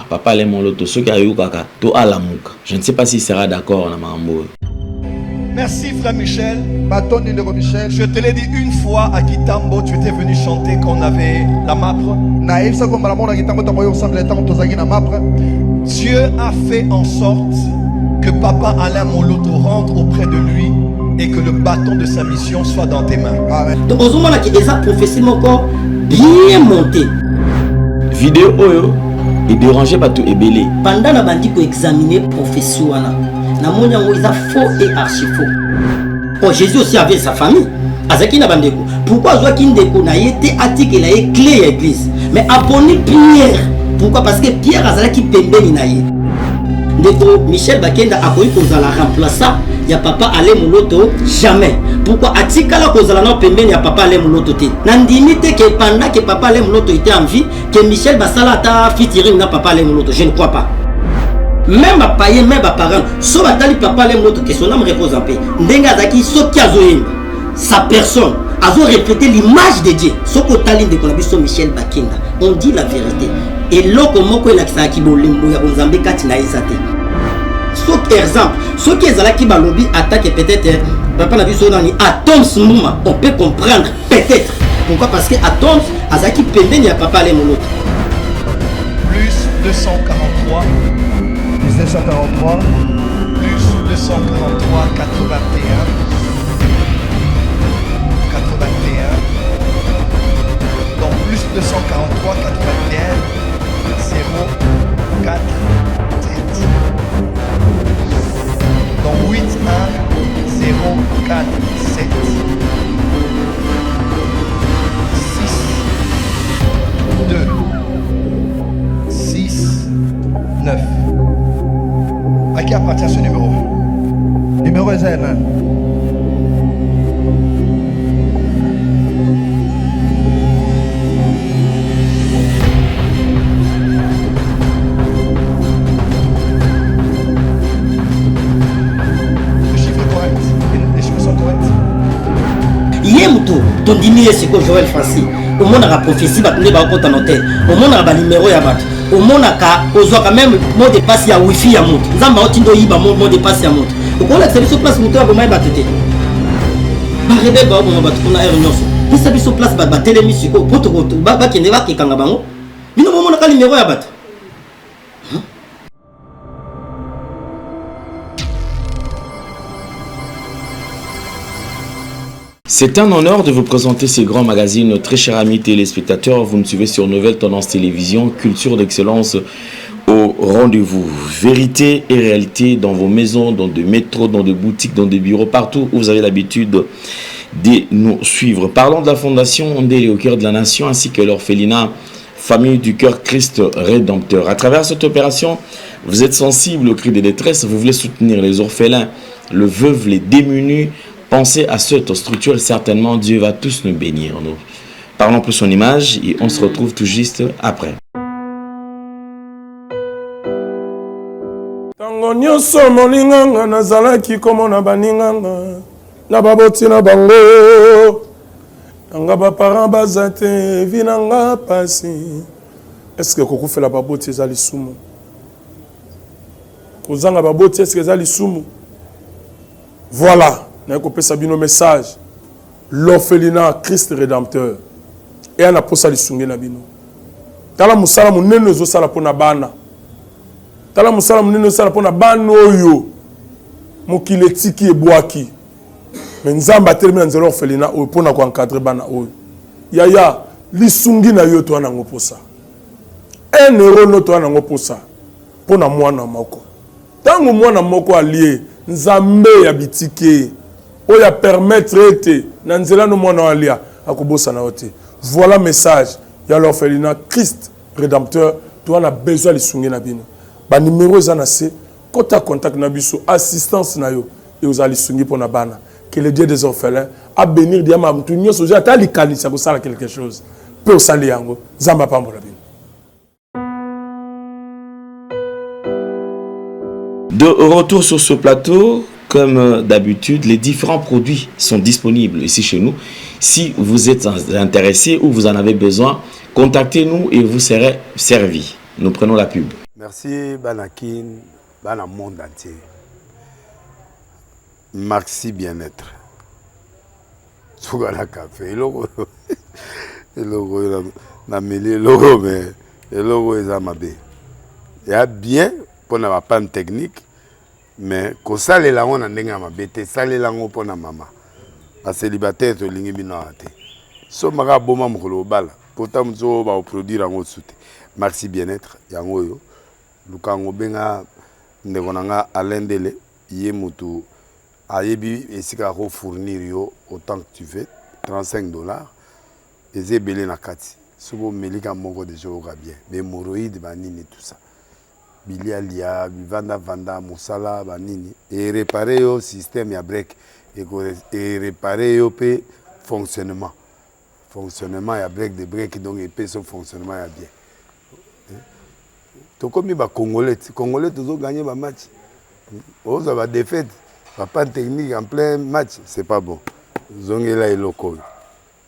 papa les moloto ceux qui ayou kaka to alamuka. Je ne sais pas s'il sera d'accord na mambo. Merci frère Michel. Michel. Je te l'ai dit une fois à Kitambo, tu étais venu chanter quand on avait la MAPRE. Dieu a fait en sorte que papa Alain Moloto rentre auprès de lui et que le bâton de sa mission soit dans tes mains. Donc au moment qui est prophétie encore bien monté. Vidéo oyo et dérangé pas tout ébélé. Pendant la bandi pour examiner prophétie wana. Na monya ngo isa faux et archi faux. Oh Jésus aussi avait sa famille. Azaki na bandeko. Pourquoi Joaquin Ndeko na été attique la clé à l'église. Mais abonné Pierre. Pourquoi? Parce que Pierre azalaki pembeni na ye. Ndeko Michel Bakenda a connu pour la remplaçant. Il y a papa Alain Moloto jamais. Pourquoi atikala kozala na pembeni ya papa Alain Moloto te. Nandimite que pendant que papa Alain Moloto était en vie, que Michel Basala ta featuring na papa Alain Moloto, je ne crois pas. Même à payer, même à parents, sauf à tali papa Alain Moloto que son âme repose en paix. Ndenga zaki soki azoyemba sa personne azo répéter l'image de Dieu. Soko tali de konabiso Michel Bakenda. On dit la vérité. Et loko moko elakisa ki bolembo ya bonzambe kati na ezate. Sauf exemple, ceux qui est là qui balobi attaque peut-être papa na biso nani Atoms Mouma, on peut comprendre peut-être. Pourquoi? Parce que Atoms azaki pembeni ya papa Alain Moloto. Plus 243 plus 243 81 donc plus 243 81 0 4 7 donc 8 1 0 4 7 6 2 6 9. À qui appartient ce numéro? Numéro est là. Le chiffre est correct. Les chiffres sont corrects. Yemto, ton diminué c'est que Joël Francis. Au monde a la prophétie, va tourner par contre en hôtel. Au monde a le numéro ya bat. Au monde a quand même mot de passe ya wifi ya monte. Zamba otindo yiba mot de passe ya monte. Au qu'on a sur place moto ba mai batete. Ba rebe ba mo ba tuna er nyonso. Ni sabi sur place ba telemi siko poto ba kende ba kikanga bango. Bino mo na ka numéro ya bat. C'est un honneur de vous présenter ces grands magazines. Très chers amis téléspectateurs, vous nous suivez sur Nouvelle Tendance Télévision, culture d'excellence au rendez-vous. Vérité et réalité dans vos maisons, dans des métros, dans des boutiques, dans des bureaux, partout où vous avez l'habitude de nous suivre. Parlons de la Fondation Ndélé au cœur de la nation ainsi que l'orphelinat Famille du Cœur Christ Rédempteur. À travers cette opération, vous êtes sensible au cri de détresse, vous voulez soutenir les orphelins, le veuve, les démunis. Pensez à cette structure, certainement Dieu va tous nous bénir. Nous parlons pour son image et on se retrouve tout juste après. Tango nyonso molinganga nazalaki komona baninganga na baboti na bango nanga ba parents bazate vinanga pasi. Est-ce que kokufela baboti ezali sumu? Kozanga baboti est-ce que ezali sumu? Voilà. N'a pas sabino message l'orphelinat Christ Rédempteur et on a posé les sungé na bino tala musala munene zo sala pona bana tala musala munene sala pona bana oyo mokile tiki ebwaki mais nzamba termine nzelo orphelinat oyo pona ko encadrer bana oyo yaya lisungi na yo to na ngoposa un euro no to na ngoposa pona mwana moko tango mwana moko allié nzambe ya bitike oya permettre ete na nzela no mwana alia akobosa na ote. Voilà message ya l'orphelinat Christ Rédempteur. Tu as besoin de sungi na bino. Ba numéro za na se kota contact na biso assistance na yo et aux ali sungi pona bana. Que le Dieu des orphelins a bénir dia ma mtu nyoso ja ta likanisa ko sala quelque chose. Peu sali yango zamba pambola bino. De retour sur ce plateau, comme d'habitude, les différents produits sont disponibles ici chez nous. Si vous êtes intéressé ou vous en avez besoin, contactez-nous et vous serez servi. Nous prenons la pub. Merci Banakin, Bana monde entier. Maxi bien-être. Sougala café, logo. Logo na mêlé logo mais logo est amabé. Il y a bien pour na panne technique mais ko sale la on ndenga mabete sale la ngo pona mama. Ba célibataire to lingi bino ate. So maka boma mokolo bala. Pourtant zo ba produire ngo soute. Maxi bien-être yango yo. Lukango benga ndekonanga alendele ye mutu ayebi esika ko fournir yo autant que tu veux $35 et belé na kati sobo melika moko de jour bien mais hémorroïdes banini tout ça bilialia vanda musala banini et réparer yo système ya break et réparer yo pe fonctionnement ya break de break donc et pe son fonctionnement ya bien. To comme ba congolais toujours gagner ba match. On va défaite, pas technique en plein match, c'est pas bon. Zongela et loco.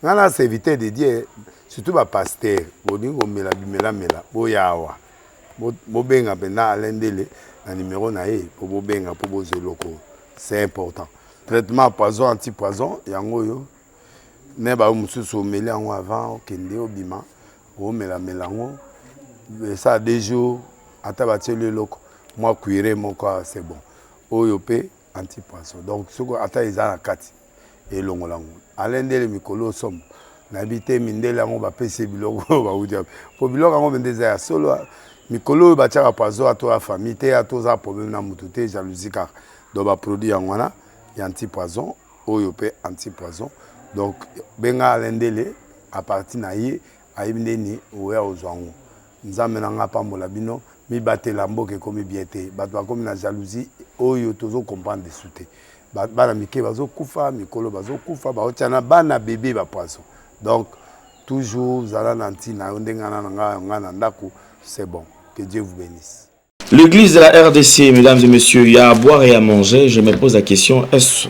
Nana c'est éviter de dire surtout ba pasteur, boningo mela boyawa. Bo benga bena alendele na numéro na e pour bo benga pour bo zeloko. C'est important. Traitement poison anti-poison yango yo. Ne ba mususu meli yango avant kende obima, o melango. Ça a des jours, à tabater le loco, moi cuiré mon corps, c'est bon. Oyopé, anti-poisson. Donc, ce qu'on attend, ils ont la carte. Et l'on l'a. Alain de Mikolo somme. N'habité Mindela, on va payer Biloko, on va vous dire. Pour Biloko, on va des solo. Mikolo, va tirer à poisson à toi, famille, à toi, problème dans moutoute, jalousie, car. Donc, va produire en wana, il y a anti-poisson, oyopé, anti-poisson. Donc, benga Alain Dele, à partir d'ahí, à Ibneni, ou à Ozango. Nous avons pambola bino mi batte lambo ke komi biete batwa komi na jalousie oyo tozo comprendre de souté bana mike bazo kufa mikolo bazo kufa ba otiana bana bébé ba poisson donc toujours zala nanti na ndengana ngana ndako c'est bon que Dieu vous bénisse. L'église de la RDC, mesdames et messieurs, il y a à boire et à manger. Je me pose la question, est-ce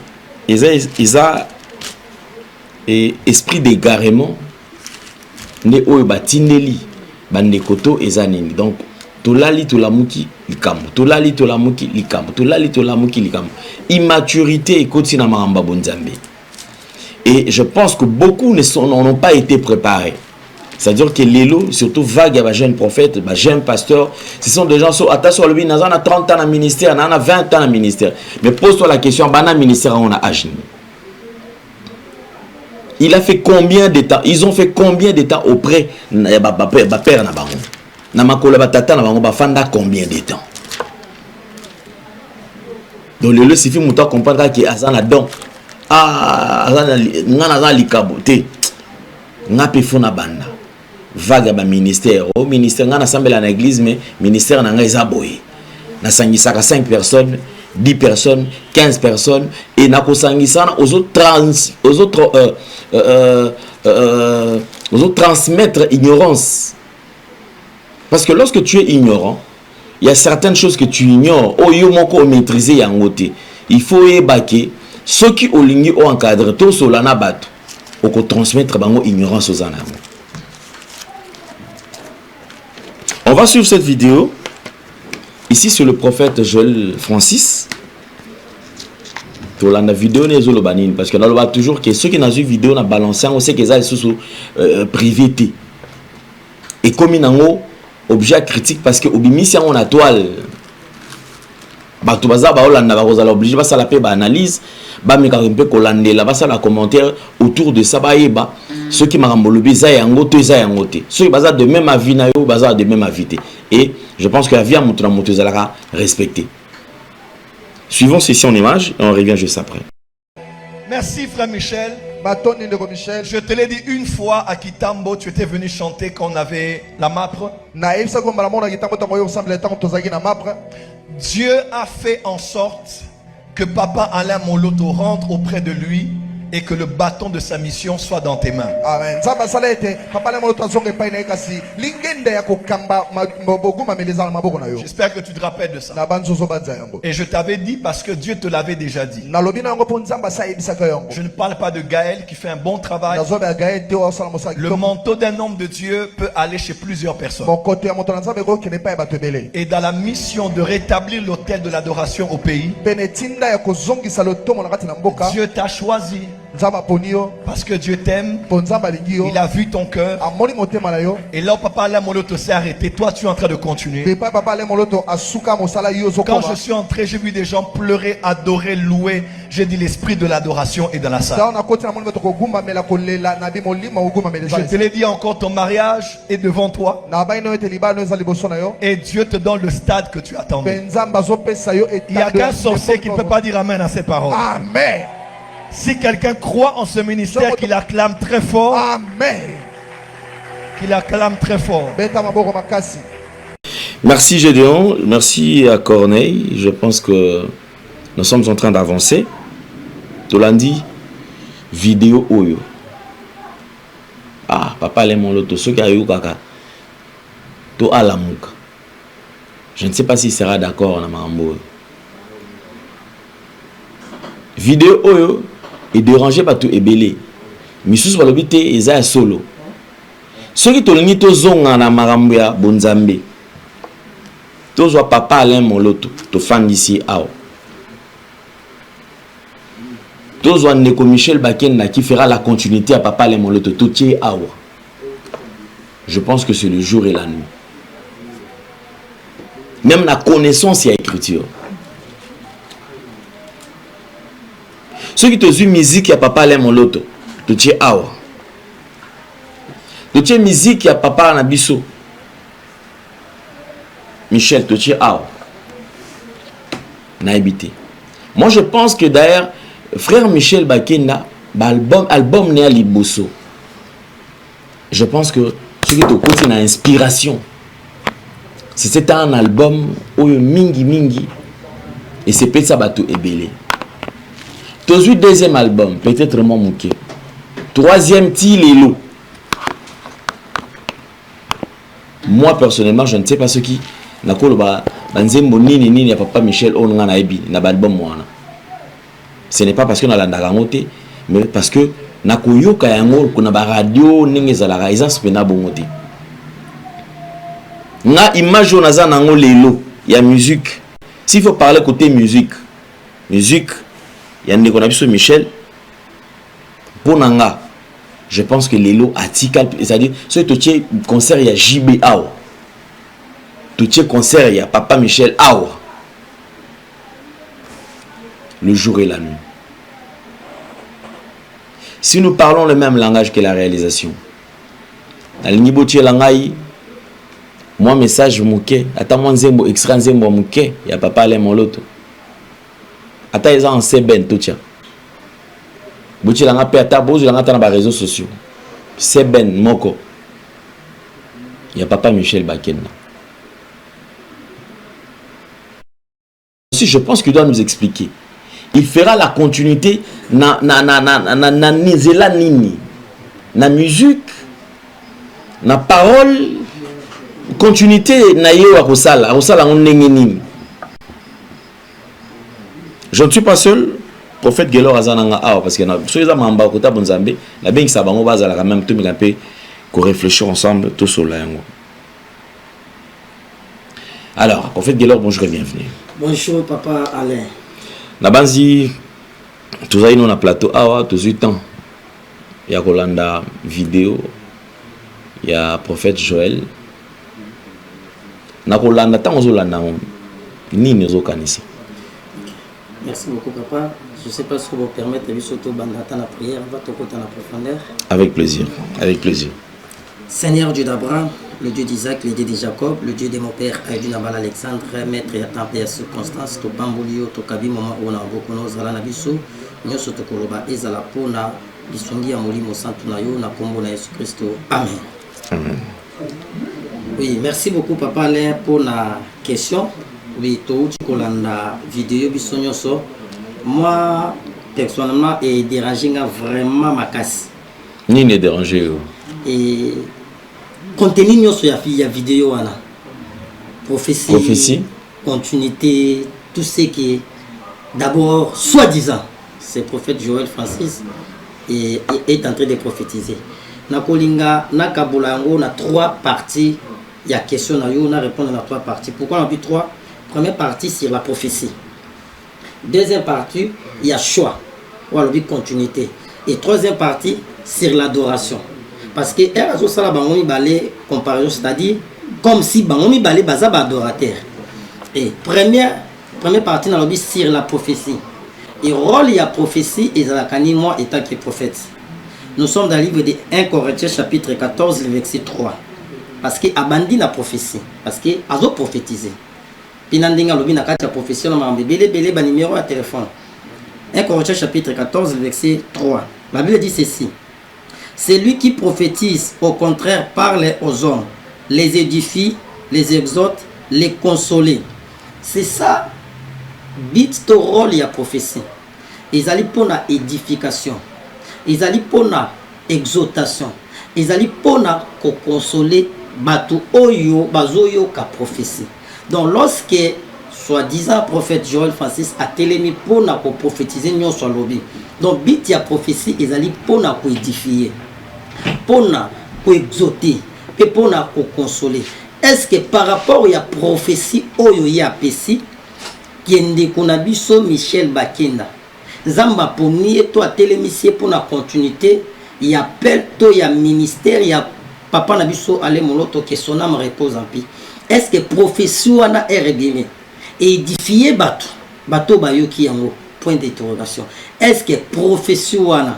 qu'ils ont esprit d'égarement ne oyo batindeli bandekoto ezanini donc tolali tolamuki likambo tolali tolamuki likambo tolali tolamuki likambo immaturité ekoti na maramba bonzambe et je pense que beaucoup n'ont pas été préparés, c'est-à-dire que lelo surtout vague ya ba jeune prophète ba jeune pasteur ce sont des gens so attention le bin na 30 ans na ministère na 20 ans na ministère mais pose-toi la question bana ministère on a âge. Il a fait combien de temps? Ils ont fait combien de temps auprès de père na bango? Na makola batata na bango bafanda combien de temps? Donc le suffit muta comprendre que azana don azana ngana likabote ngape fona banda vague ba ministère au ministère ngana sambela na église mais ministère na nga ezaboye na sangisaka 5 personnes 10 personnes, 15 personnes, et n'a qu'au aux autres transmettre ignorance. Parce que lorsque tu es ignorant, il y a certaines choses que tu ignores. Oh, yo moko maîtriser yangote. Il faut ébaquer ceux qui ont ligné ou encadré tout solana bat ou qu'on transmettre bango ignorance aux anams. On va suivre cette vidéo. Ici, sur le prophète Joël Francis. Dans la vidéo, parce que là, on voit toujours que ceux qui ont vu vidéo, on a balancé, on sait qu'ils sont privés. Et comme ils ont objet critique, parce que si on a toile, on est obligé de faire l'analyse, la commentaire autour de ça. Ceux qui m'ont dit ça, ceux qui ont de même avis, de même avis. Et je pense que la vie à Moutouna sera respectée. Suivons ceci en image et on revient juste après. Merci frère Michel. Je te l'ai dit une fois à Kitambo, tu étais venu chanter quand on avait la MAPRE. Dieu a fait en sorte que Papa Alain Moloto rentre auprès de lui et que le bâton de sa mission soit dans tes mains. Amen. Nzamba salete papa le moloto azonge pa ina kasi lingende ya kokamba maboguma meleza maboko na yo. J'espère que tu te rappelles de ça. Na banzozo banza yango. Et je t'avais dit parce que Dieu te l'avait déjà dit. Na lobi na yango po nzamba sa yebisaka yango. Je ne parle pas de Gaël qui fait un bon travail. Na zobe ya Gaël te wa sala mosaki. Le manteau d'un homme de Dieu peut aller chez plusieurs personnes. Mon côté ya moto nzamba ko kene pa ba tebele. Et dans la mission de rétablir l'autel de l'adoration au pays, Penetinda ya kozongisa lo tomo na kati na mboka. Dieu t'a choisi Nzamba ponio parce que Dieu t'aime. po nzamba lingio. Il a vu ton cœur. Amoni motema na yo. Et là, papa Alain Moloto s'est arrêté. Toi, tu es en train de continuer. Papa le moloto asuka mosala yo zo. Quand je suis entré, j'ai vu des gens pleurer, adorer, louer. J'ai dit l'esprit de l'adoration est dans la salle. Je te l'ai dit encore, ton mariage est devant toi. Et Dieu te donne le stade que tu attendais. Il n'y a qu'un sorcier qui ne peut pas dire amen à ces paroles. Amen. Si quelqu'un croit en ce ministère, qu'il acclame très fort. Amen. Qu'il acclame très fort. Merci Gédéon, merci à Corneille. Je pense que nous sommes en train d'avancer. Tolandi, vidéo Oyo. Ah, papa les moloto, ce qui a eu kaka. To alamuka. Je ne sais pas s'il sera d'accord na mambo. Vidéo Oyo est dérangé par tout ebélé. Misus balobite eza solo. Ce qui tolingi to zonga na marambo ya bonzambe. Tozo papa Alain Moloto, to fan ici ao. Tozo Ndeko Michel Bakenda qui fera la continuité à papa Alain Moloto, to tie ao. Je pense que c'est le jour et la nuit. Même la connaissance et l'écriture. Ceux qui te jouent musique à papa Alain Moloto, to tie ao. To tie musique à papa Nabiso. Michel Totier Ao Naibité. Moi je pense que d'ailleurs frère Michel Bakenda album Néa Liboso. Je pense que ce qui te côté une inspiration. C'était un album où mingi et c'est peut-être ça bateau ebélé. Tozu deuxième album peut-être mon mouké. Troisième Tilelo. Moi personnellement je ne sais pas ce qui nakoloba banzembo nini nini ya papa Michel onga na ebi na album mwana. Ce n'est pas parce que na landaka ngote mais parce que nakoyoka yango kuna ba radio ninge zalaka ezance pena bongote. Na image onaza nango lelo ya musique. S'il faut parler côté musique ya ndeko na biso Michel ponanga je pense que lelo atikal c'est-à-dire ce totier concert ya JB Ao. Tout ce concert, il y a papa Michel Awa. Le jour et la nuit. Si nous parlons le même langage que la réalisation, moi message mouké, attends nzembo extra nzembo mouké, il y a papa Alain Moloto. Attends ils ont en seben tout ça. Bouti langa pe ata bozu langa ta na réseaux sociaux. Seben moko. Il y a papa Michel Bakenda. Je pense qu'il doit nous expliquer. Il fera la continuité na nizela nini, na musique, na parole, continuité na yo akosala nini. Je ne suis pas seul. Prophète Gelor azananga awa parce que na soyez mamba kota bonzambe na bengi sabango bazala quand même tout mais un peu qu'on réfléchir ensemble tout sur la yango. Alors, Prophète Gelor, bonjour et bienvenue. Bonjour papa Alain. Nabanzi tous aïe non à plateau awa tous 8 ans. Il y a Rolanda vidéo. Il y a Prophète Joël. Na Rolanda tant aux Rolanda ni nous kanisa. Merci beaucoup papa. Je ne sais pas si vous permettez de surtout bandata la prière, va te côté en profondeur. Avec plaisir, avec plaisir. Seigneur Dieu d'Abraham, le Dieu d'Isaac, le Dieu de Jacob, le Dieu de mon père Aïdou Nabal Alexandre, maître et temple et circonstance, to bambolio, to kabi moment où on a beaucoup nos alanabiso, nous sommes koloba ezala pona, lisongi amoli mo santu na yo na kombo na Jésus Christ. Amen. Amen. Oui, merci beaucoup papa Alain pour la question. Oui, to kolanda vidéo bisonyo so. Moi texte et dérangé vraiment ma casse. Ni ne dérangé. Et contenu sur la vidéo prophétie, continuité, tout ce qui est d'abord soi-disant, c'est le prophète Joël Francis est en train de prophétiser. Nakolinga, Nakabulango, on a 3 parties. Il y a question, on a répondu à 3 parties. Pourquoi on a vu 3? Première partie sur la prophétie. Deuxième partie, il y a choix. On a vu continuité. Et troisième partie, sur l'adoration. Parce que elle a ça la bangomi balé comparaison, c'est-à-dire comme si bangomi balé bazab adorateur. Et première partie, on a vu sur la prophétie. Et rôle il y a prophétie et Zalakani moi étant que prophète. Nous sommes dans le livre de 1 Corinthiens chapitre 14, le verset 3. Parce que abandonne la prophétie. Parce que azo prophétisé. Pinandinga lobi na kati ya prophétie na mambe belé ba numéro à téléphone. 1 Corinthiens chapitre 14 verset 3. La Bible dit ceci. C'est lui qui prophétise, au contraire, parle aux hommes, les édifie, les exhorte, les consoler. C'est ça, bit to rôle ya prophétie. Ils allaient pour la édification. Ils allaient pour la exhortation. Ils allaient pour la consoler batu oyo bazoyo ka prophétie. Donc lorsque soi-disant prophète Joël Francis a télémis pour na prophétiser nyon sur lobby. Donc bit ya prophétie ils allaient pour na édifier, pour na exhorter, et pour na consoler. Est-ce que par rapport à la prophétie oyo ya pesi kende konabiso Michel Bakenda Zamba pomni toi télémissier pour la continuité, il y a appel to ya ministère, il y a papa nabiso ale moloto que son âme repose en paix. Est-ce que prophétie wana est bien et édifier bato bayoki yango? Point d'interrogation. Est-ce que prophétie wana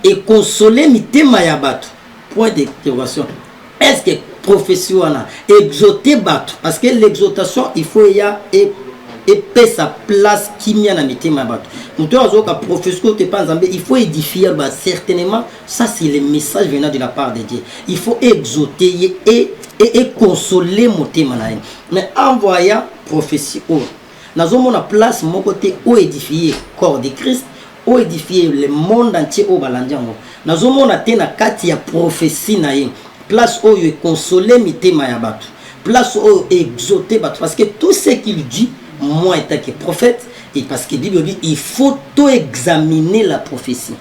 et consoler mitema ya bato? Point d'interrogation. Est-ce que prophétie wana exhorter bato? Parce que l'exhortation il faut ya et sa place qui m'a na mitema bato. Muto azoka prophétie te pas nzambe, il faut édifier certainement ça c'est le message venant de la part de Dieu. Il faut exhorter et consoler motema na. Mais envoyant prophétie nazomona place mon côté où édifier corps de Christ, où édifier le monde entier au balandiango. Nazomona tena kati ya prophétie na ye. Place où il consoler mitema ya bato. Place où exhorter bato parce que tout ce qu'il dit moi étant que prophète et parce que Bible dit il faut tout examiner la prophétie.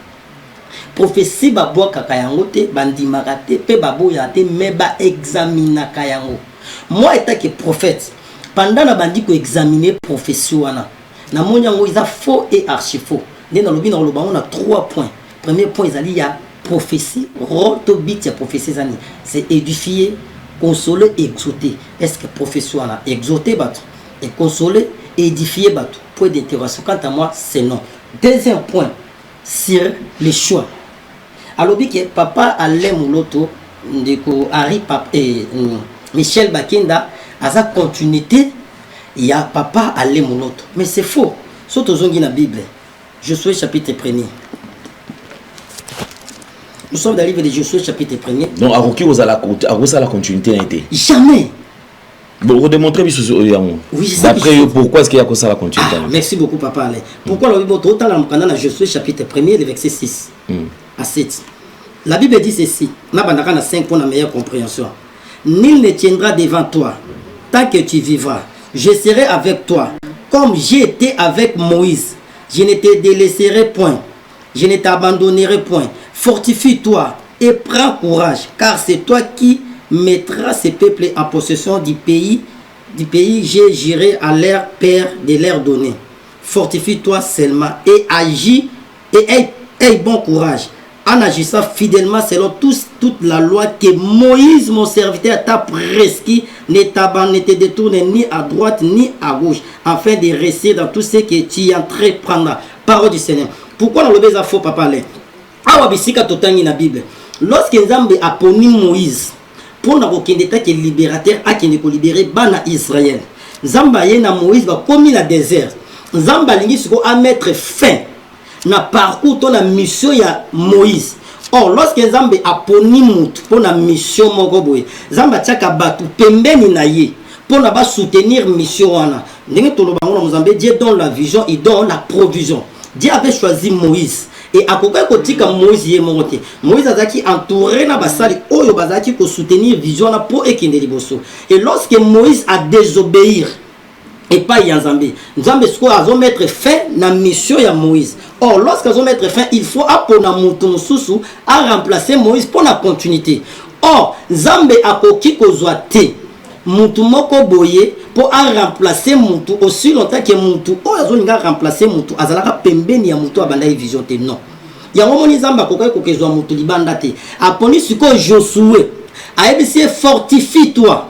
Prophétie ba boa kakayango te bandimaka te pe baboya te mais ba examiner kayango. Moi étant que prophète pendant la bandi ko examiner prophétie wana na monyango ils a faux et archi faux. Né dans le bin on a 3 points. Premier point il y a prophétie, roto bit ya prophétie zani. C'est édifier, consoler et exhorter. Est-ce que prophétie wana exhorter bat et consoler et édifier bat? Point d'interrogation. Quant à moi, c'est non. Deuxième point sur les choix. Alors que papa Alain Mouloto ndeko Harry Papa et Michel Bakenda à sa continuité, il y a papa Alain Mouloto. Mais c'est faux. Surtout dans la Bible. Josué chapitre 1er. Nous sommes dans le livre de Josué chapitre 1er. Donc, à la continuité n'a été jamais. Bon, vous démontrez oui, d'après eux, pourquoi est-ce qu'il y a ça la continuité? Merci beaucoup, papa Alain. Pourquoi le Bible autant dans Josué chapitre 1er, le verset 6 à 7. La Bible dit ceci. N'a pas 5 pour la meilleure compréhension. Nul ne tiendra devant toi tant que tu vivras. Je serai avec toi comme j'ai été avec Moïse. Je ne te délaisserai point. Je ne t'abandonnerai point. Fortifie-toi et prends courage, car c'est toi qui mettras ces peuples en possession du pays j'ai juré à leur père de leur donner. Fortifie-toi seulement et agis et aie bon courage en agissant fidèlement selon toute la loi que Moïse mon serviteur t'a prescrit. Ne te détourne ni à droite ni à gauche afin de rester dans tout ce que tu entreprendras. Parole du Seigneur. Pourquoi on le baiser faux, papa Alain? Awa bisika totangi na Bible. Lorsque Nzambe a poni Moïse pour na kokende ta ke libérateur a kende ko libérer bana Israël. Nzamba ye na Moïse va komi na désert. Nzamba lingi siko a mettre fin na parcours to na mission ya Moïse. Or lorsque Nzambe a poni mutu pour na mission moko boye, Nzamba tiaka batu pembeni na ye pour na ba soutenir mission wana. Ndenge tolobango na Nzambe Dieu donne la vision, il donne la provision. Dieu avait choisi Moïse. Et à côté de Moïse, Moïse a été entouré na basali oyo bazaki ko soutenir vision na po ekende liboso. Et lorsque Moïse a désobéi et pas Nzambe, Nzambe a mettre fin na mission ya Moïse. Or lorsqu'ils ont mettre fin, il faut apona mutu susu à remplacer Moïse pour la continuité. Or Nzambe a koki kozwa te mutu moko boye pour remplacer mutu aussi longtemps que mutu o azolinga remplacer mutu azalaka pembeni ya mutu abanda vision te non. Ya momoni Nzambe akoka kokezwa mutu libanda te. Aponi siko Josué a ebisi fortifie toi.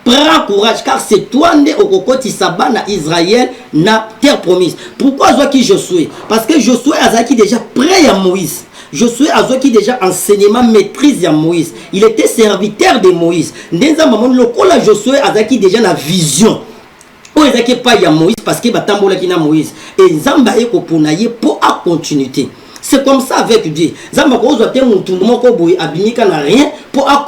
Prends courage car c'est toi né au kokoti sabana Israël na terre promise. Pourquoi Josué? Parce que Josué a déjà prêt à Moïse. Josué a déjà enseignement maîtrise à Moïse. Il était serviteur de Moïse. Josué a déjà la vision. Il n'y a pas Moïse parce qu'il y a Moïse. Et Nzamba est pour la continuité. C'est comme ça avec Dieu. Nzamba ko zo te mutu moko boy abimika na rien pour a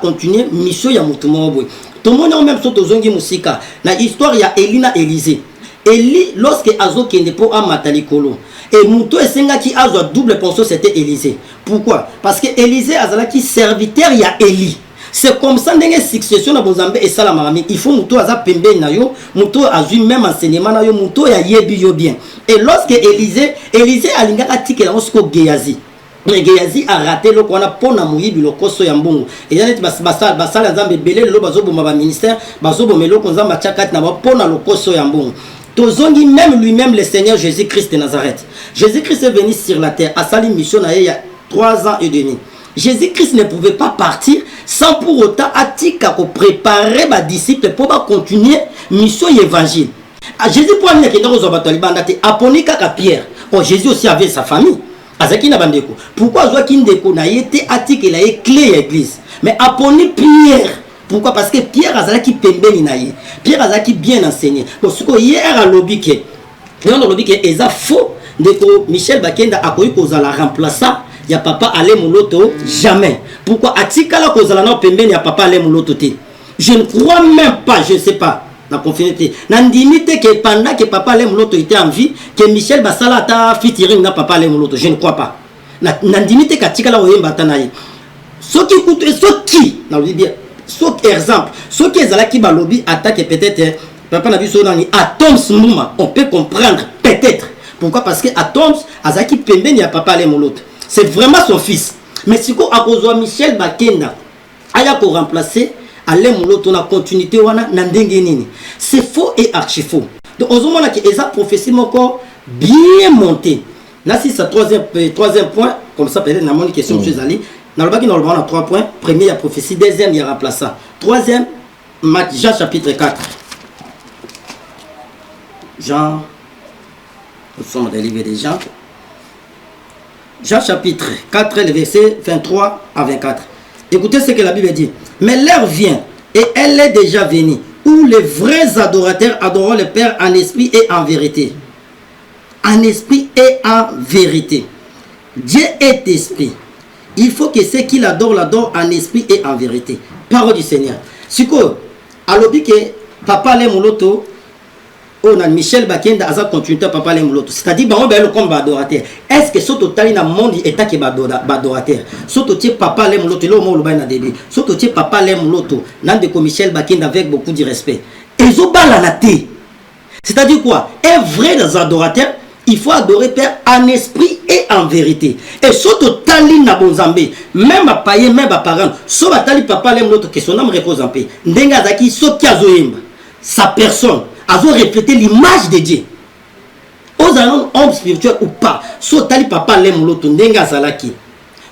continuer mission ya mutu moko boy. Tout le monde même soto zongi musika. Na histoire ya Eli na Élisée. Eli lorsque azo kende pour amatali kolo. Et mutu esenga ki azo double pension c'était Élisée. Pourquoi? Parce que Élisée azala ki serviteur ya Eli. C'est comme ça que succession na Bozambe et Salamami. Il faut mutu aza pembe na yo, mutu azui même enseignement na yo, mutu ya yebi yo bien. Et lorsque Élisée alinga atike la osko Géasi. Mais Géasi a raté le qu'on a pona muyibi le koso ya mbongo. Et yaneti basala Nzambe belé le bazo bomba ba ministère, bazo bomelo ko Nzamba tchakat na ba pona le koso ya mbongo. Tozongi même lui-même le Seigneur Jésus-Christ de Nazareth. Jésus-Christ est venu sur la terre à sa mission il y a 3 ans et demi. Jésus-Christ ne pouvait pas partir sans pour autant préparer les disciples pour continuer la mission évangile. Jésus pour amener quelqu'un aux abattoirs, appelé Pierre. Oh, Jésus aussi avait sa famille. Pourquoi Joaquin a été attiqué la clé à l'église? Mais appelé Pierre. Pourquoi? Parce que Pierre a qui Pierre a qui bien enseigné. Parce que hier à l'obike, il faux de Michel Bakenda a connu qu'on la remplacer. Ya papa allait mouloto jamais. Pourquoi atikala kozala na pembeni ya papa allait mouloto te? Je ne crois même pas, je ne sais pas. La confinité. Nandimite que pendant que papa allait mouloto était en vie, que Michel Basala ta fitiring na papa allait mouloto, je ne crois pas. Nandimite katikala oyemba tanayi. Ce qui coûte ce qui, na dit bien. Ce exemple, ce qui est qui balobi attaque peut-être papa na biso nani Atoms Mouma, on peut comprendre peut-être. Pourquoi? Parce que Atoms azaki pembeni ya papa allait mouloto. C'est vraiment son fils. Mais si on a besoin Michel Bakenda, aya pour remplacer, aller mouloto na continuité wana na ndenge nini. C'est faux et archi faux. Donc on a que esa prophétie encore bien montée. Là c'est sa troisième point, comme ça peut-être na mon question monsieur Zali. Na lobaki na lobana 3 points. Premier il y a prophétie, deuxième il y a remplaçant. Troisième Jean chapitre 4. Jean, nous sommes dans le livre de Jean. Jean chapitre 4, le verset 23 à 24. Écoutez ce que la Bible dit. Mais l'heure vient, et elle est déjà venue, où les vrais adorateurs adoreront le Père en esprit et en vérité. En esprit et en vérité. Dieu est esprit. Il faut que ceux qui l'adorent en esprit et en vérité. Parole du Seigneur. Si quoi, alors que papa le mouloto, on a Michel Bakenda a continué papa les mouloto. C'est-à-dire bah on va le combat adorateur. Est-ce que ce total dans monde est qui adorateur? Ce total papa les mouloto le mot le bain na début. Ce total papa les mouloto nan de Michel Bakenda avec beaucoup de respect. Et zo balanaté. C'est-à-dire quoi? Un vrai adorateur, il faut adorer Père en esprit et en vérité. Et ce total na bonzambe, même à païen, même à parent, ce batali papa les mouloto que son âme repose en paix. Ndenga zaki so kiazoyemba. Sa personne a reflété l'image de Dieu. Aux allons homme spirituel ou pas, sotali papa l'aime l'autre ndenga zalaki.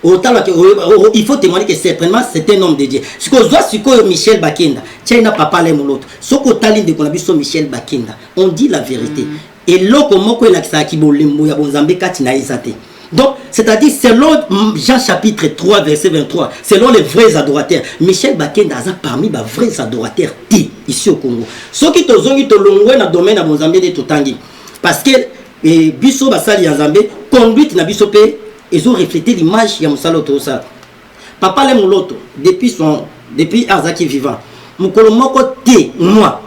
Il faut témoigner que certainement c'est un homme de Dieu. Ce que je vois Michel Bakenda, tiens papa l'aime l'autre. Ce que tali de qu'on Michel Bakenda, on dit la vérité. Et là comment que l'accès qui bolembo ya bonzambe katina izate. Donc, c'est-à-dire, selon Jean chapitre 3, verset 23, selon les vrais adorateurs, Michel Bakenda a parmi les vrais adorateurs ici au Congo. Ceux qui ont été longués dans le domaine de Mozambique de Totangi. Parce que Bisso Basali Yazambe, conduite na Bisso P, ils ont reflété l'image de Moussalo Tosa. Papa le Mouloto, depuis Azaki vivant, Moukolomoko T, moi,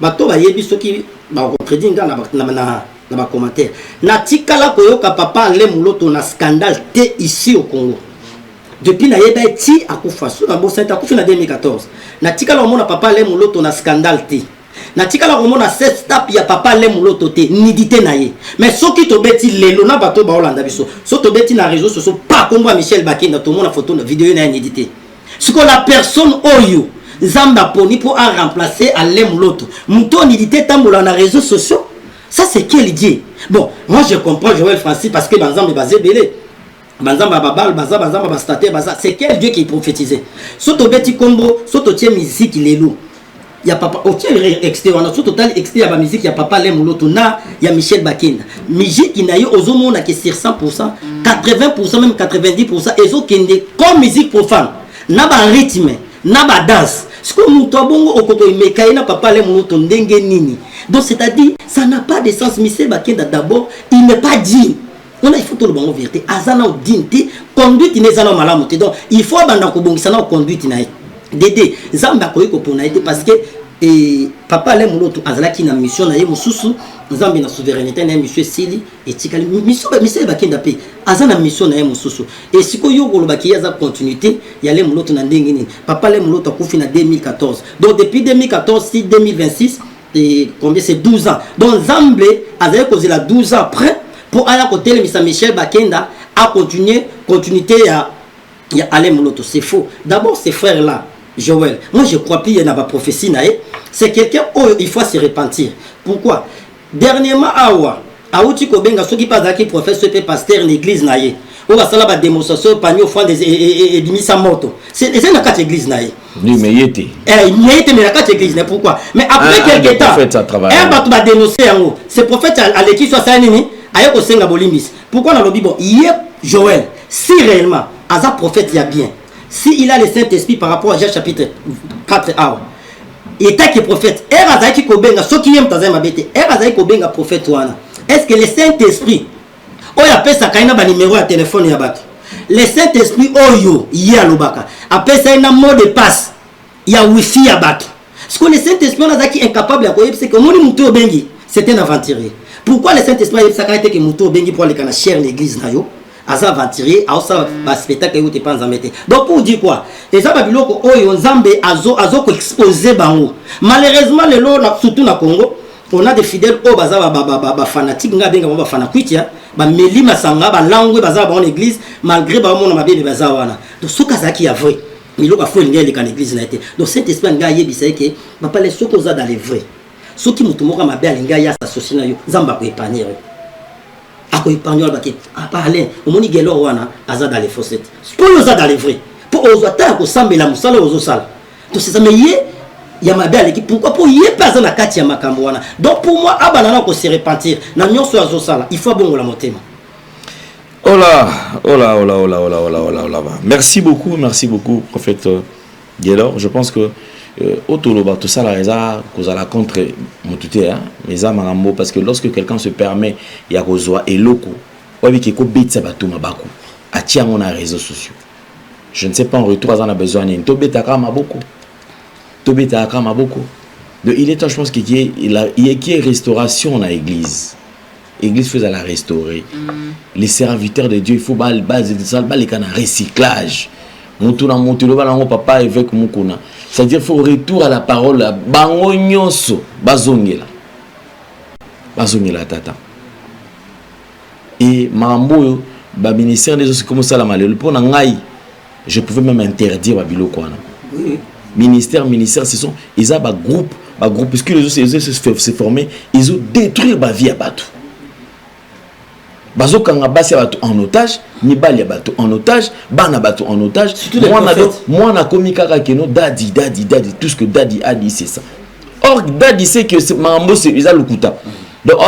Bato Baye Bisso qui, bah, crédit dans ma commentaire. Natikala koyoka papa le muloto na scandale té ici au Congo. Depuis na yeba ti akufa so na bossa ta kufi na 2014. Natikala mona papa le muloto na scandale té. Natikala mona set step ya papa le muloto té nidité na ye. Mais soki to beti lelo na bato ba Holanda biso. So to beti na réseaux sociaux pas komba Michel Bakinda to mona photo na vidéo na nidité. Ce que la personne oyo Zamba poni pour remplacer à l'emuloto. Mouton nidité tambola na réseaux sociaux. Ça c'est quel Dieu? Bon, moi je comprends Joël Francis parce que Banzamba est basé belé. Banzamba babal, Banzamba bastaté, c'est quel Dieu qui prophétisait. Soto beti combo, soto tie musique il est lourd. Il y a papa au tiers extérieur, on a total extérieur la musique, il y a papa l'emuloto na, il y a Michel Bakinda. Musique qui n'a eu aux hommes qui sur 100%, 80% même 90% et zo kende comme musique profane. Na ba rythme, na ba danse. Ce que nous bongo okoto imekaina papa l'emuloto ndenge nini. Donc c'est-à-dire, ça n'a pas de sens. Michel Bakinda d'abord, il n'est pas digne. On a il faut tout le bon vérité. Azana ou dignité, conduite n'est pas malamoté. Donc il faut abandonner ko bongi sana conduite na. Dédé, Zamba koyiko pona été parce que papa l'emuloto azala ki na mission na ye mususu, Nzambe na souveraineté na monsieur Sili et tikali mission Michel Bakinda pe azana mission na ye mususu. Et siko yo goloba ki yaza continuité, ya l'emuloto na ndenge nini. Papa l'emuloto akufi na 2014. Donc depuis 2014 si 2026 et combien c'est 12 ans. Donc Zamblé a causé la 12 ans après pour aller à côté de Michel Bakinda a continuité à aller Mouloto. C'est faux. D'abord ces frères là, Joël, moi je crois plus il y a pas prophétie naé, c'est quelqu'un où il faut se repentir. Pourquoi? Dernièrement Aouti Kobenga ceux qui pas qui professeur et pasteur l'église naé. On va faire la démonstration panier au fond des et dimisa moto. C'est la quatre église naé. Oui, mais il était. Il était mais la quatre église n'est pourquoi? Mais après quelques temps, un va dénoncer en haut. Ce prophète à l'équipe soit ça nini, ayo ko senga bolimis. Pourquoi dans le Bible, Joël, si réellement Asa prophète y a bien, si il a le Saint-Esprit par rapport à Jean chapitre 4 il était que prophète, Azaki Kobenga, ceux qui aiment Tazama Bete, Azaki Kobenga prophète wana. Est-ce que le Saint-Esprit on appelle ça quand il y a un numéro de téléphone ya bato. Le Saint-Esprit oyo ya lobaka. Appelle ça un mot de passe. Il y a wifi ya bato. Ce que le Saint-Esprit on a qui incapable à koyeb c'est que moni muto bengi, c'est un aventurier. Pourquoi le Saint-Esprit il s'arrête que muto bengi pour aller kana cher l'église na yo? Aza aventurier, a ça ba spectacle yo te pas zamete. Donc pour dire quoi? Et ça ba biloko oyo Nzambe azo ko exposer bango. Malheureusement le lo surtout na Congo, on a des fidèles au baza ba fanatique nga benga ba fanakwitia. Ba melima sanga ba langue baza ba en église malgré ba mona mabe baza wana. Donc ce cas qui a vrai. Il a fait une guerre dans l'église na été. Donc cet esprit nga yebisa que ba pas les ceux qu'on a dans les vrais. Ceux qui mutumoka mabe alinga ya associé na yo Nzamba ko épargner. Ako épargner ba ke parler au moni gelo wana aza dans les faussettes. Pour nous dans les vrais. Pour ozata ko sambela musala ozosala. Donc c'est ça mais il y a ma belle équipe. Pourquoi pour y pas dans la katia makamwana. Donc pour moi abanana ko se repentir na nyonso azosala il faut bongo la motema. Oh là. Merci beaucoup prophète Guélor. Je pense que autoloba tout ça la raison cause à la contre motuté hein mais amarambo parce que lorsque quelqu'un se permet ya kozwa eloko obi ke ko bitsa bato mabako atia mon réseaux sociaux. Je ne sais pas en retour on a besoin ni to betaka maboko. Donc il est temps, je pense qu'il y a restauration dans l'église. L'église faisait la restaurer. Les serviteurs de Dieu, il faut un recyclage. Papa avec Mukuna. C'est-à-dire qu'il faut retour à la parole. Bazongela tata. Et Mambo, le ministère des Eaux, comme ça la malheur. Je pouvais même interdire Babilo Kwana. Ministère, ce sont ils ont groupe, puisque les autres se former, ils ont détruit la vie à Batou. Bazo kanga basi à Batou en otage, ni bali à Batou en otage, bana Batou en otage. Moi na komika keno daddy, tout ce que daddy a dit c'est ça. Or daddy sait que c'est mambo c'est ils a le kuta. Donc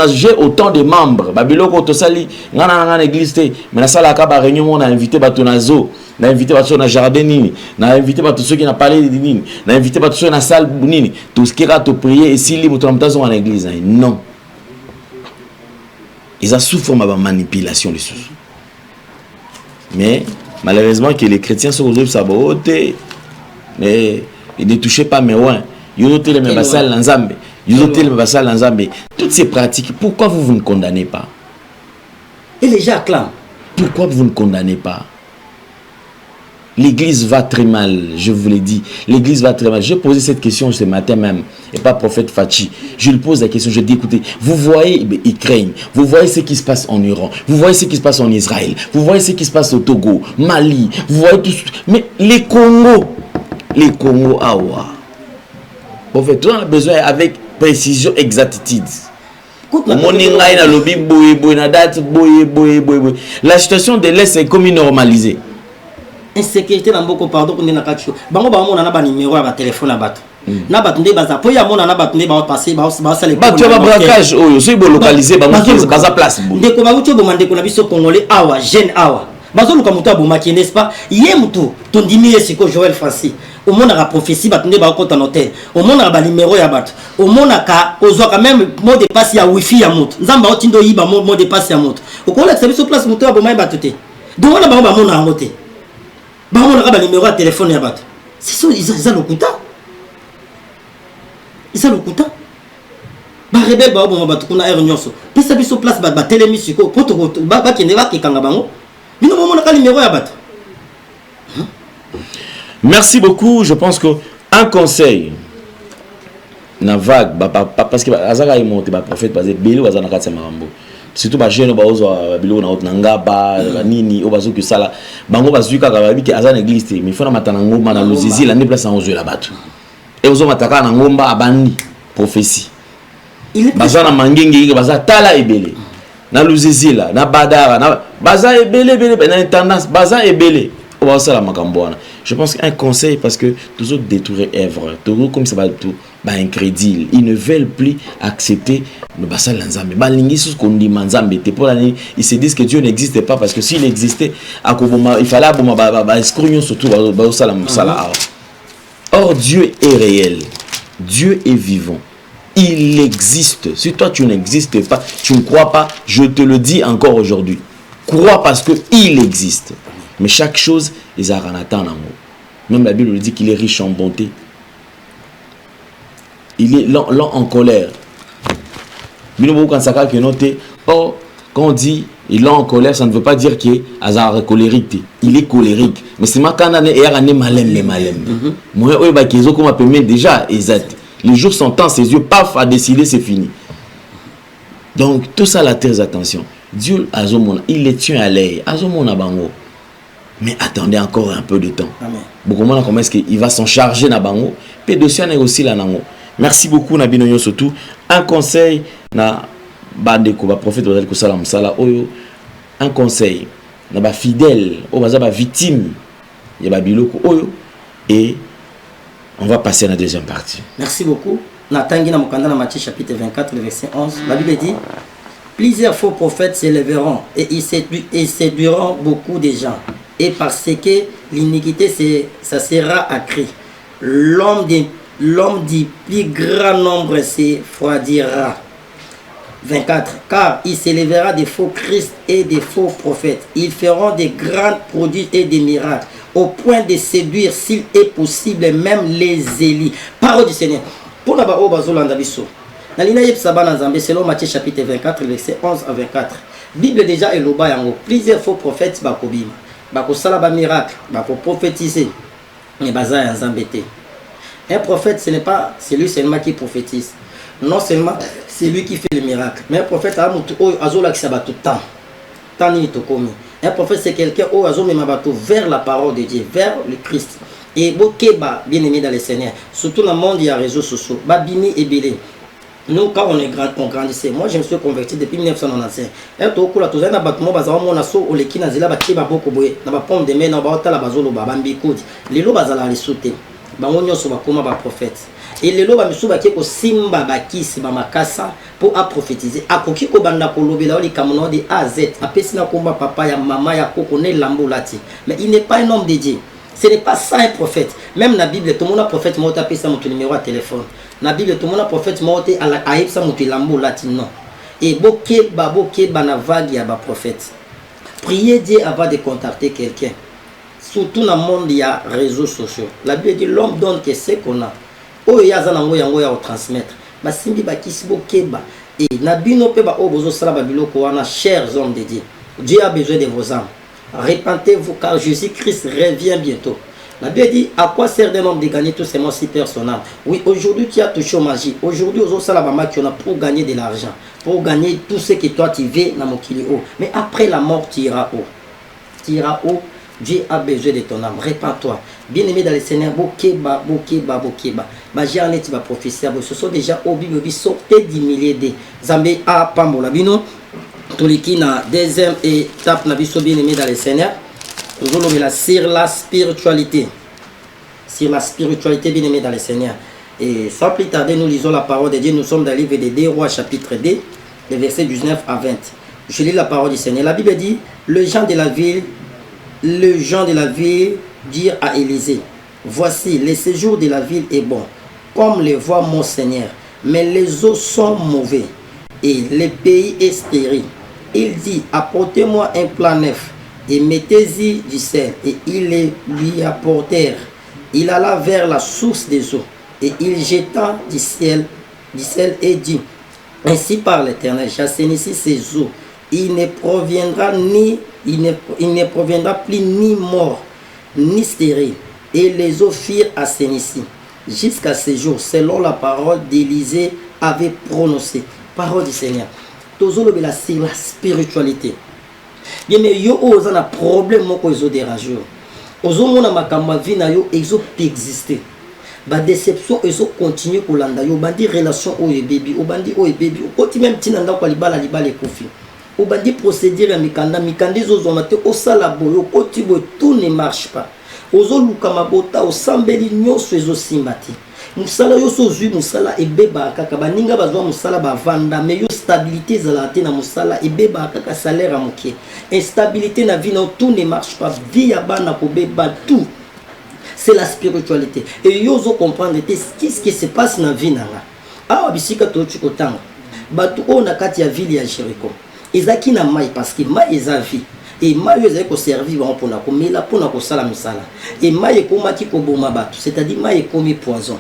j'ai autant de membres. Babiloko tosali ngana église té, mais na sala ka ba réunion on a invité Batou nazo. On a invité tous na jardin nini, on a invité tous ceux qui n'ont parlé de nini, on a invité tous ceux na salle nini, tout ce qui est à te prier et si libre tout en en église. Non. Ils ont souffert de manipulation les sous. Mais malheureusement que les chrétiens sont aujourd'hui sabotés, mais ils ne touchaient pas mais ouais, ils ont été les mêmes salles dans Zambie. Toutes ces pratiques, pourquoi vous ne condamnez pas? Et les gens acclament. Pourquoi vous ne condamnez pas? L'église va très mal, je vous l'ai dit. L'église va très mal. J'ai posé cette question ce matin même, et pas prophète Fachi. Je lui pose la question, je dis, écoutez, vous voyez Ukraine, vous voyez ce qui se passe en Iran, vous voyez ce qui se passe en Israël, vous voyez ce qui se passe au Togo, Mali, vous voyez tout. Mais les Congo, awa. En fait, on a besoin avec précision, exactitude. La situation de l'Est est comme normalisée. Insécurité dans beaucoup pardon qu'on est na kacho bango ba mona na ba numéro ya ba téléphone na bato na bato nde baza po ya mona na bato nde ba passer ba sale ba tu ba braquage oyo so bo localiser ba mona baza place bo ndeko ba ucho bo mandeko na biso congolais awa jeune awa bazo luka muto bo maki n'est-ce pas yé muto tondimi esiko Joël Francis au monde la prophétie bato nde ba compte en hôtel au monde ba numéro ya bato au monde ka ozo quand même mot de passe ya wifi ya muto nzamba otindo yiba mot de passe ya muto au kola que biso place muto bo mai batote donc on a ba mona ngote. Bah on a le numéro de téléphone ya bato. C'est ça ils ont le couta. Ils ont le couta. Bah rebelle ba bon bato kuna air nyonso. Pesa biso place ba télémi siko poto ba kende ba kikanga bango. Bino mo na numéro ya bato. Merci beaucoup, je pense que un conseil na vague parce que azaka yi monte ba prophète parce que belo azana katsa marambo. Surtout ba jeune ba ozo bilo na autre ngaba nini o bazo que sala bango bazuka ka babiki azana église te mais fona matana ngomba na luzizi la ne place en ozo la batu et ozo mataka na ngomba abandi prophétie bazana mangengi baza tala ebele na luzizi la na badara na baza ebele na tendance baza ebele o ba sala makambo wana. Je pense qu'un conseil parce que tous autres détruire œuvre toujours comme ça va tout ba incrédule, ils ne veulent plus accepter le basal nzambe ba lingi sous qu'on dit manzambe te pour l'année ils se disent que Dieu n'existe pas parce que s'il existait akoboma il fallait aboma ba escroignon surtout ba salam sala. Or Dieu est réel, Dieu est vivant, il existe. Si toi tu n'existes pas, tu ne crois pas, je te le dis encore aujourd'hui, crois parce que il existe. Mais chaque chose les a ranatan en amour. Même la Bible dit qu'il est riche en bonté. Il est lent en colère. Oh, quand on dit il est en colère, ça ne veut pas dire qu'il est colérique. Il est colérique. Mais c'est ma canane et il malem. Moi, déjà, les jours sont temps, ses yeux, paf, a décidé, c'est fini. Donc, tout ça, là, très attention. Dieu, il les tient à l'air. Azomona bango. Mais attendez encore un peu de temps. Beaucoup moins comment est-ce qu'il va s'en charger na bango. Puis dossier aussi la nango. Merci beaucoup Nabino Nyo surtout. Un conseil na bandeko ba prophète Odel ko salam sala oyo. Un conseil na ba fidèle o baza ba victime ya ba biloko oyo et on va passer à la deuxième partie. Merci beaucoup. Natangi na mukanda na Matthieu chapitre 24 le verset 11. La Bible dit plusieurs faux prophètes s'élèveront et ils séduiront beaucoup de gens. Et parce que l'iniquité, ça sera accru. L'homme du plus grand nombre s'effroidira. 24. Car il s'élèvera des faux Christ et des faux prophètes. Ils feront des grands prodiges et des miracles, au point de séduire, s'il est possible, même les élites. Parole du Seigneur. Pour la barre au bazolanda biso. Nalina yep sabana nzambe selon Matthieu chapitre 24, verset 11 à 24. Bible déjà et loba yango. Plusieurs faux prophètes bakobima. Bako sala ba miracle, bako prophétiser. Mais baza ya nzambe te. Un prophète, ce n'est pas celui seulement qui prophétise. Non seulement c'est lui qui fait le miracle. Mais un prophète a azola qui s'abat tout le temps. Tani tokomi. Un prophète c'est quelqu'un où azome mabato vers la parole de Dieu, vers le Christ. Et bokeba bien aimé dans le Seigneur. Surtout dans le monde il y a réseaux sociaux. Babimi et belé. Nous, quand on grandissait, moi je me suis converti depuis 1995. Et tout le monde a bâtiment, on a sauté au Lekina, on a bâti beaucoup de na ba pomme de main, na ba la bazolo ba bambi kodi. Les lots bazala les sauter. Ba onyo so ba koma ba prophète. Et les lots ba misuba ke ko simba ba kisi ba makasa pour à prophétiser. Akoki ko banda ko lobela oli kamono de A à Z. Apesi na komba papa ya mama ya koko ne lambo lati. Mais il n'est pas un homme de Dieu. Ce n'est pas ça un prophète. Même dans la Bible, tout le monde a prophète m'a tapé ça mon numéro de téléphone. Dans la Bible, tout le monde a prophète m'a tapé à la ça mon lambo latin non. Et boké na vague ya ba prophète. Priez Dieu avant de contacter quelqu'un. Surtout dans le monde il y a réseaux sociaux. La Bible dit l'homme donne que ce qu'on a. Oh ya za nango yango ya transmettre. basimbi bakisi bokeba et na bino pe ba obozo sala ba biloko wana, chers hommes de Dieu. Dieu a besoin de vos âmes. Répentez-vous car Jésus-Christ revient bientôt. La Bible dit, à quoi sert d'un homme de gagner tous ces mots si personnels? Oui, aujourd'hui tu as touché au magie. Aujourd'hui, aux salabama qui ont pour gagner de l'argent, pour gagner tout ce que toi tu veux dans mon kilio. Mais après la mort, tu iras où? Tu iras où? Dieu a besoin de ton âme. Répands-toi. Bien-aimé dans le Seigneur, bokeba, bokeba, bokeba. Magie en est, tu vas prophétiser. Ce sont déjà au Bible, sortez du millier de Zambé a Pambola. Bino, Toliki na deuxième étape, na biso bien-aimé dans le Seigneur. Sur la spiritualité. Sur la spiritualité, bien-aimé dans le Seigneur. Et sans plus tarder, nous lisons la parole de Dieu. Nous sommes dans le livre des 2 Rois, chapitre 2, les versets 19 à 20. Je lis la parole du Seigneur. La Bible dit, le gens de la ville dirent à Élisée, voici, le séjour de la ville est bon, comme le voit mon Seigneur, mais les eaux sont mauvais et le pays est stérile. Il dit, apportez-moi un plat neuf et mettez-y du sel. Et ils lui apportèrent. Il alla vers la source des eaux et il jeta du sel et dit, ainsi par l'Éternel, j'assainissis ces eaux. Il ne proviendra plus ni mort ni stérile. Et les eaux firent assainissies jusqu'à ce jour, selon la parole d'Élisée avait prononcé. Parole du Seigneur. Toujours la spiritualité. Bien, mais yo oza na problème moko ezo déranger. Ozo mona makamba vie na yo exo exister. Ba déception ezo continuer kolanda yo bandi relation o bébé, o bandi o bébé, o koti même tinanga kwa libala kofi. O bandi procédure ya mikanda zo zonate o sala boyo koti bo tout ne marche pas. Ozo luka mabota o sambeli nyoso ezo simbati. Musala yo sozui musala ebeba kaka baninga bazwa musala bavanda mais yo stabilité zalate na musala ebeba kaka salaire amoké. Instabilité na vie na tout ne marche pas. Vie ya bana ko beba tout. C'est la spiritualité. Et yo zo comprendre qu'est-ce qui se passe na vie na nga. Ah bisika to chikotanga. Batu o na kati ya ville ya Jéricho. Ezaki na mai parce que mai eza vie. Et mai ezaki ko servir ba pona ko mela pona ko sala misala. Et mai ekomaki ko boma batu, c'est-à-dire mai ekomi poison.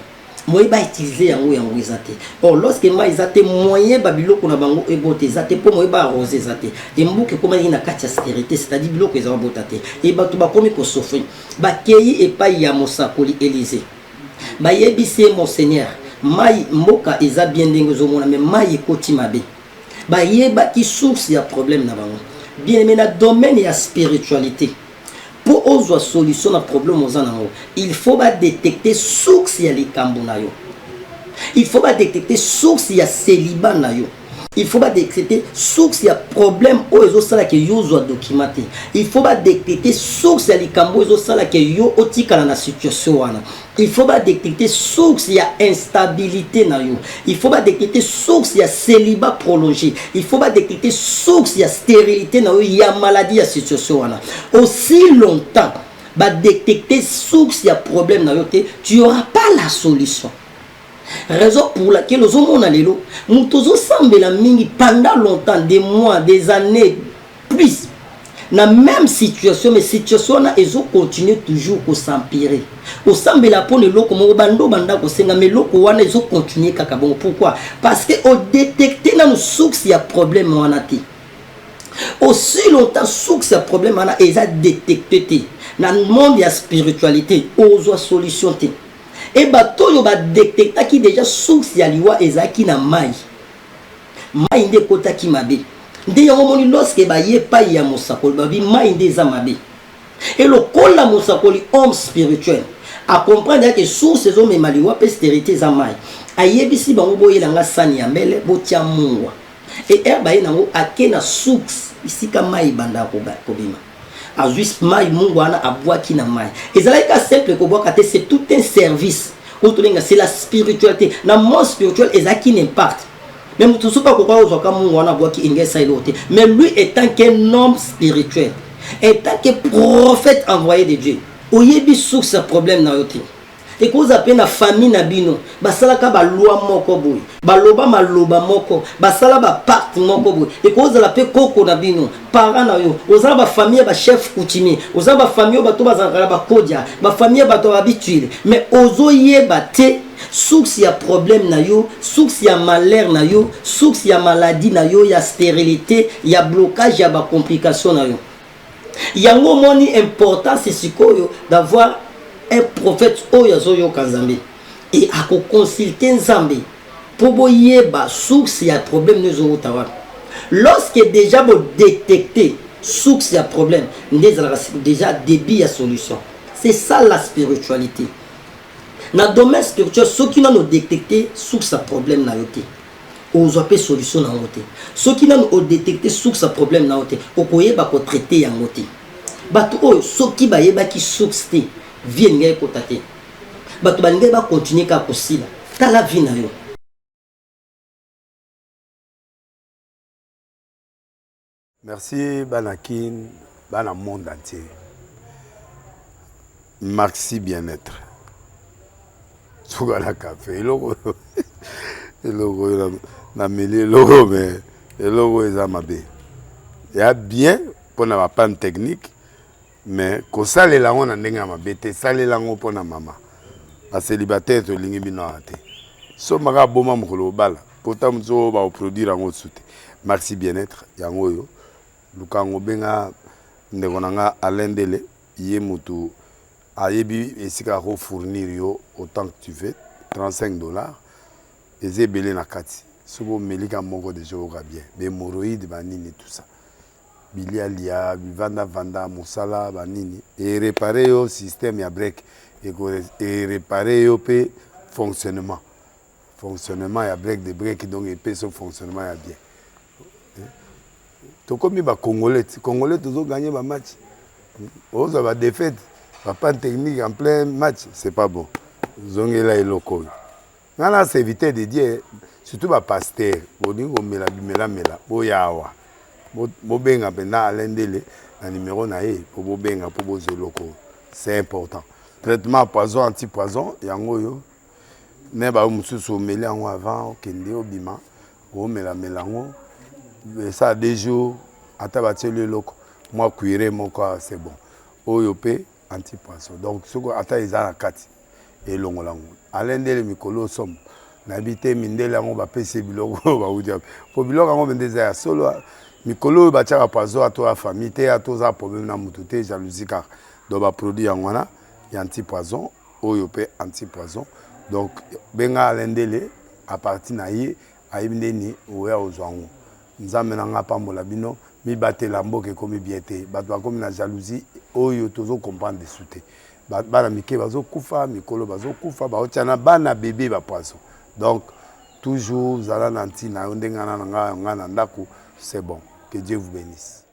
Moi ba utiliser yango ezate. Or lorsque mai ezate moyen ba biloko na bango ebote ezate po moi ba arroser ezate. Et mbuke koma ina kati ya stérité, c'est-à-dire biloko ezaba botate. Et batu ba komi ko souffrir. Ba keyi epai ya mosakoli Élisée. Ba yebise mon Seigneur, mai mboka eza bien ndenge zomona mais mai ekoti mabe. Ba yeba ki source ya problème na bango. Bien aimé na domaine ya spiritualité. Pour ozo solution na problème ozana, il faut ba détecter source ya likambo na yo. Il faut ba détecter source ya célibat na yo. Il faut pas détecter source ya problème o ezo sala ke yo zo documenter. Il faut pas détecter source ya likambo ezo sala ke yo otikala na situation wana. Il faut pas détecter source ya instabilité na yo. Il faut pas détecter source ya célibat prolongé. Il faut pas détecter source ya stérilité na yo, ya maladie ya situation wana. Aussi longtemps ba détecter source ya problème na yo te, tu auras pas la solution. Raison pour laquelle nous avons sambela mingi pendant longtemps, des mois, des années, plus. La même situation, mais situation na ezo continue toujours à s'empirer. Au sambela pour le loko mo bando banda ko senga mais loko wana ezo continuer kaka bon. Pourquoi? Parce que au détecter na source ya problème wana ti. Aussi longtemps source ya problème wana eza détecté na monde ya spiritualité ozo solution ti. Et bato yo ba détecta qui déjà source ya liwa ezaki na mai. Mai nde kota ki mabe. Nde yango moni lorsque ba ye pa ya mosakoli ba bi mai nde za mabe. Et le kola mosakoli homme spirituel a comprendre que source ezo me maliwa pe stérité za mai. Ayebisi bango boyela nga sani ya mbele botia mungwa. Et ba ye nango akena source isika mai banda ko bima. Azuis mai mungu wana abwaki na mai. Ezalaka simple ko boka te, c'est tout un service. C'est la spiritualité. Na monde spirituel ezaki n'impact. Même tout ça pas ko kwa ozoka mungu wana abwaki ingesa ilote. Mais lui étant qu'un homme spirituel, étant que prophète envoyé de Dieu, oyebi source problème na yote. et cause appelle la famille na bino basalaka ba loi moko boy baloba maloba moko basala ba part moko boy et cause la pe koko na bino parents na yo ozala ba famille ba chef coutumier ozala ba famille bato bazala ba kodia ba famille bato habitué mais ozoye baté source ya problème na yo source ya malheur na yo source ya maladie na yo ya stérilité ya blocage ya ba complication na yo yango moni important c'est sikoyo d'avoir un prophète oyazoyo kanzambe et à consulter Nzambe pour boyeba source ya problème nous otawa lorsque déjà vous détecter source ya problème déjà début ya solution c'est ça la spiritualité na domaine spirituel ceux qui n'ont détecté source ya problème na yote ozope solution na yote ceux qui n'ont détecté source ya problème na yote okoyeba ko traiter yango te bato oyo soki bayeba ki source te vie ngai kotate bato balingai ba continuer ka kosila tala vie na yo. Merci Banakin, Bana monde entier. Maxi bien-être. Sougala café, logo na mêlé logo mais le logo est amabé. Il y a bien pour na panne technique mais ko sale la on ndenge mabe te sale la ngo pona mama. A célibataire to lingi bino ate. So maka boma mukolo bala. Pourtant mzo ba produire ngo soute. Maxi bien-être yango yo. Lukango benga ndeko nanga alendele ye mutu ayebi esika ko fournir yo autant que tu veux $35 ezebele na kati sobo melika moko de joga bien be hémorroïdes banini tout ça bilialia bivanda vanda musala banini et réparer yo système ya break et réparer yo pe fonctionnement ya break de break donc et pe son fonctionnement ya bien. Comme les Congolais toujours gagné le match. Ils ont défaite. Pas de technique en plein match, c'est pas bon. Ils ont là et locaux. Là, c'est éviter de dire, surtout les pasteurs, ils disent que mela, boyawa. Bobenga pendant l'endele, le numéro naé pour bobenga pour bozo locaux. C'est important. Traitement poison anti-poison, yango ne ba mususu mela avant kende obima, o mela melango. Ça a des jours, à tabater loco. Moi, cuire mon corps, c'est bon. Oyopé, anti-poisson. Donc, ce qu'on attend, ils ont la carte. Et l'on l'a. À l'un des Mikolo somme. N'habiter Mindela, on va payer Bilogo. Pour Bilogo, on va des solo. Mikolo, va tirer à poisson à toi, famille, à toi, problème dans mon jalousie, car dans le produit, il y a anti-poison. Oyopé, anti-poison. Donc, benga à l'un des à partir d'ahir, à Ibneni, ou à Ozwango. Nzambe nanga pambola bino mi batela mboke komi biete bato bakomi na jalousie oyo tozo comprendre de souté bana mike bazo kufa mikolo bazo kufa baotiana bana bébé ba poisson donc toujours zala nanti na ndenga na nga na ndako c'est bon que Dieu vous bénisse.